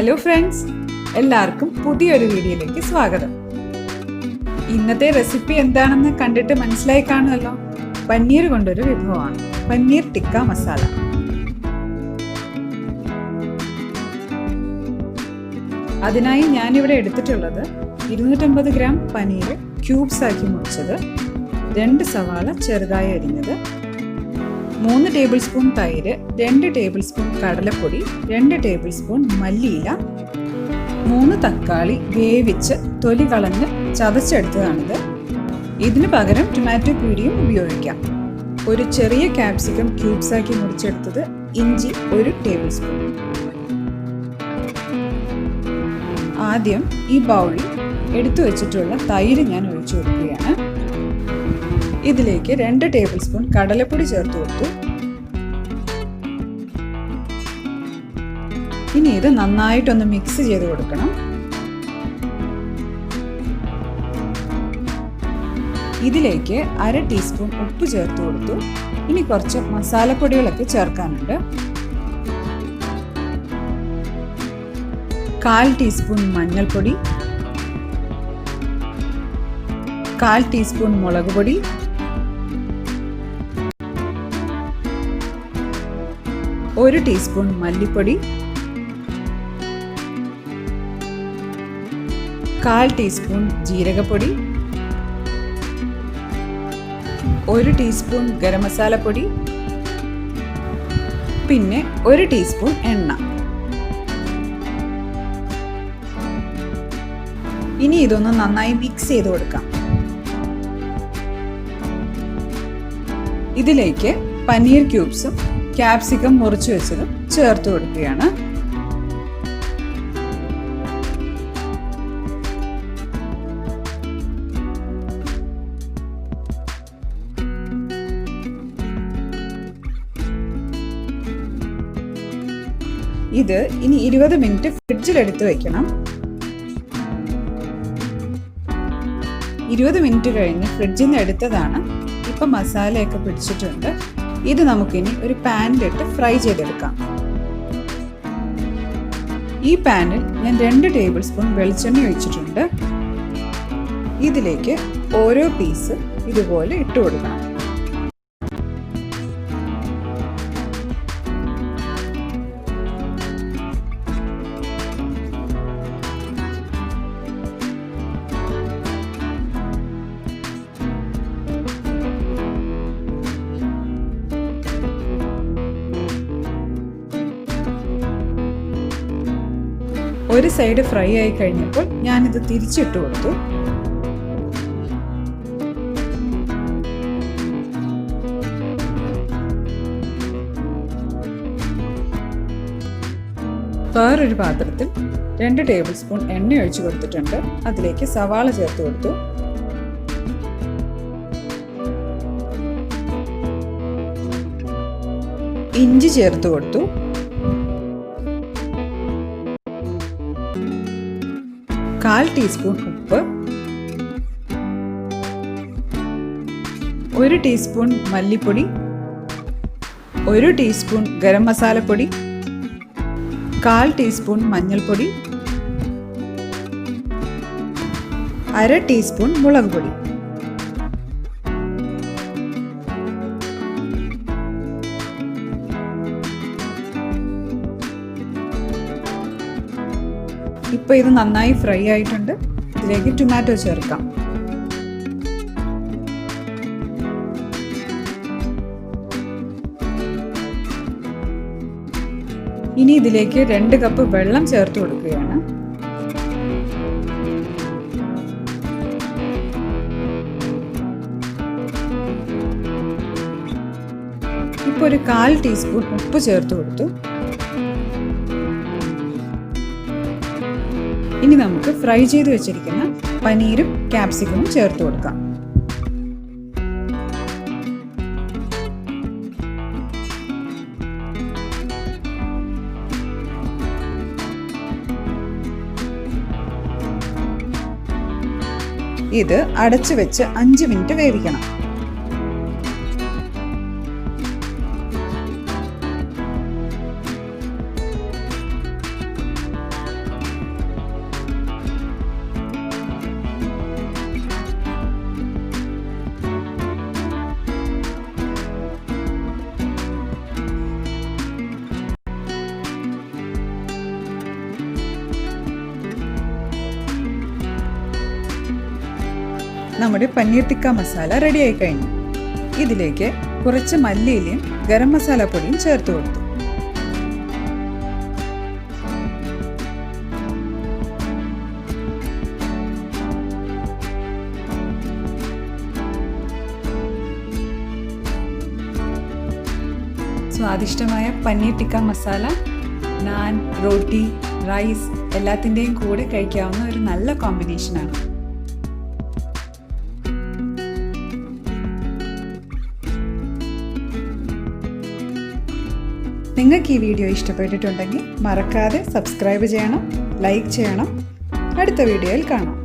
Hello friends, എല്ലാവർക്കും പുതിയൊരു വീഡിയോയിലേക്ക് സ്വാഗതം. ഇന്നത്തെ റെസിപ്പി എന്താണെന്ന് കണ്ടിട്ട് മനസ്സിലായി കാണുമല്ലോ. പനീർ കൊണ്ടൊരു വിഭവമാണ് പനീർ ടിക്ക മസാല. അതിനായി ഞാനിവിടെ എടുത്തിട്ടുള്ളത് 250 ഗ്രാം പനീർ ക്യൂബ്സ് ആക്കി മുറിച്ചത്, 2 സവാള ചെറുതായി അരിഞ്ഞത്, 3 ടേബിൾ സ്പൂൺ തൈര്, 2 ടേബിൾ സ്പൂൺ കടലപ്പൊടി, 2 ടേബിൾ സ്പൂൺ മല്ലിയില, 3 തക്കാളി വേവിച്ച് തൊലി കളഞ്ഞ് ചതച്ചെടുത്തതാണിത്. ഇതിന് പകരം ടൊമാറ്റോ പ്യൂരിയും ഉപയോഗിക്കാം. ഒരു ചെറിയ കാപ്സിക്കം ക്യൂബ്സ് ആക്കി മുറിച്ചെടുത്തത്, ഇഞ്ചി 1 ടേബിൾ സ്പൂൺ. ആദ്യം ഈ ബൗളിൽ എടുത്തു വെച്ചിട്ടുള്ള തൈര് ഞാൻ ഒഴിച്ചു കൊടുക്കുകയാണ്. ഇതിലേക്ക് 2 ടേബിൾ സ്പൂൺ കടലപ്പൊടി ചേർത്ത് കൊടുത്തു. ഇനി ഇത് നന്നായിട്ടൊന്ന് മിക്സ് ചെയ്ത് കൊടുക്കണം. ഇതിലേക്ക് 1/2 ടീസ്പൂൺ ഉപ്പ് ചേർത്ത് കൊടുത്തു. ഇനി കുറച്ച് മസാലപ്പൊടികളൊക്കെ ചേർക്കാനുണ്ട്. 1/4 ടീസ്പൂൺ മഞ്ഞൾപ്പൊടി, 1/4 ടീസ്പൂൺ മുളക് പൊടി, 1 ടീസ്പൂൺ മല്ലിപ്പൊടി, 1/4 ടീസ്പൂൺ ജീരകപ്പൊടി, 1 ടീസ്പൂൺ ഗരം മസാലപ്പൊടി, പിന്നെ 1 ടീസ്പൂൺ എണ്ണ. ഇനി ഇതൊന്ന് നന്നായി മിക്സ് ചെയ്ത് കൊടുക്കാം. ഇതിലേക്ക് പനീർ ക്യൂബ്സും കാപ്സിക്കം മുറിച്ചു വെച്ചതും ചേർത്ത് കൊടുക്കുകയാണ്. ഇത് ഇനി 20 മിനിറ്റ് ഫ്രിഡ്ജിൽ എടുത്തു വെക്കണം. 20 മിനിറ്റ് കഴിഞ്ഞ് ഫ്രിഡ്ജിൽ നിന്ന് എടുത്തതാണ്. ഇപ്പം മസാലയൊക്കെ പിടിച്ചിട്ടുണ്ട്. ഇത് നമുക്കിനി ഒരു പാനിലിട്ട് ഫ്രൈ ചെയ്തെടുക്കാം. ഈ പാനിൽ ഞാൻ 2 ടേബിൾ സ്പൂൺ വെളിച്ചെണ്ണ ഒഴിച്ചിട്ടുണ്ട്. ഇതിലേക്ക് ഓരോ പീസ് ഇതുപോലെ ഇട്ട് കൊടുക്കണം. ഒരു സൈഡ് ഫ്രൈ ആയി കഴിഞ്ഞപ്പോൾ ഞാനിത് തിരിച്ചിട്ട് കൊടുത്തു. വേറൊരു പാത്രത്തിൽ 2 ടേബിൾ സ്പൂൺ എണ്ണ ഒഴിച്ചു കൊടുത്തിട്ടുണ്ട്. അതിലേക്ക് സവാള ചേർത്ത് കൊടുത്തു. ഇഞ്ചി ചേർത്ത് കൊടുത്തു. 1/4 ടീസ്പൂൺ ഉപ്പ്, 1 ടീസ്പൂൺ മല്ലിപ്പൊടി, 1 ടീസ്പൂൺ ഗരം മസാലപ്പൊടി, 1/4 ടീസ്പൂൺ മഞ്ഞൾപ്പൊടി, 1/2 ടീസ്പൂൺ മുളക് പൊടി. ഇപ്പോൾ ഇത് നന്നായി ഫ്രൈ ആയിട്ടുണ്ട്. ഇതിലേക്ക് ടൊമാറ്റോ ചേർക്കാം. ഇനി ഇതിലേക്ക് 2 കപ്പ് വെള്ളം ചേർത്ത് കൊടുക്കുകയാണ്. ഇപ്പോൾ ഒരു 1/4 ടീസ്പൂൺ ഉപ്പ് ചേർത്ത് കൊടുത്തു. ഇനി നമുക്ക് ഫ്രൈ ചെയ്ത് വെച്ചിരിക്കുന്ന പനീരും കാപ്സിക്കവും ചേർത്ത് കൊടുക്കാം. ഇത് അടച്ചു വെച്ച് 5 മിനിറ്റ് വേവിക്കണം. നമ്മുടെ പനീർ ടിക്ക മസാല റെഡിയായി കഴിഞ്ഞു. ഇതിലേക്ക് കുറച്ച് മല്ലിയിലയും ഗരം മസാല പൊടിയും ചേർത്ത് കൊടുത്തു. സ്വാദിഷ്ടമായ പനീർ ടിക്ക മസാല നാൻ, റോട്ടി, റൈസ് എല്ലാത്തിൻ്റെയും കൂടെ കഴിക്കാവുന്ന ഒരു നല്ല കോമ്പിനേഷനാണ്. നിങ്ങൾക്ക് ഈ വീഡിയോ ഇഷ്ടപ്പെട്ടിട്ടുണ്ടെങ്കിൽ മറക്കാതെ സബ്സ്ക്രൈബ് ചെയ്യണം, ലൈക്ക് ചെയ്യണം. അടുത്ത വീഡിയോയിൽ കാണാം.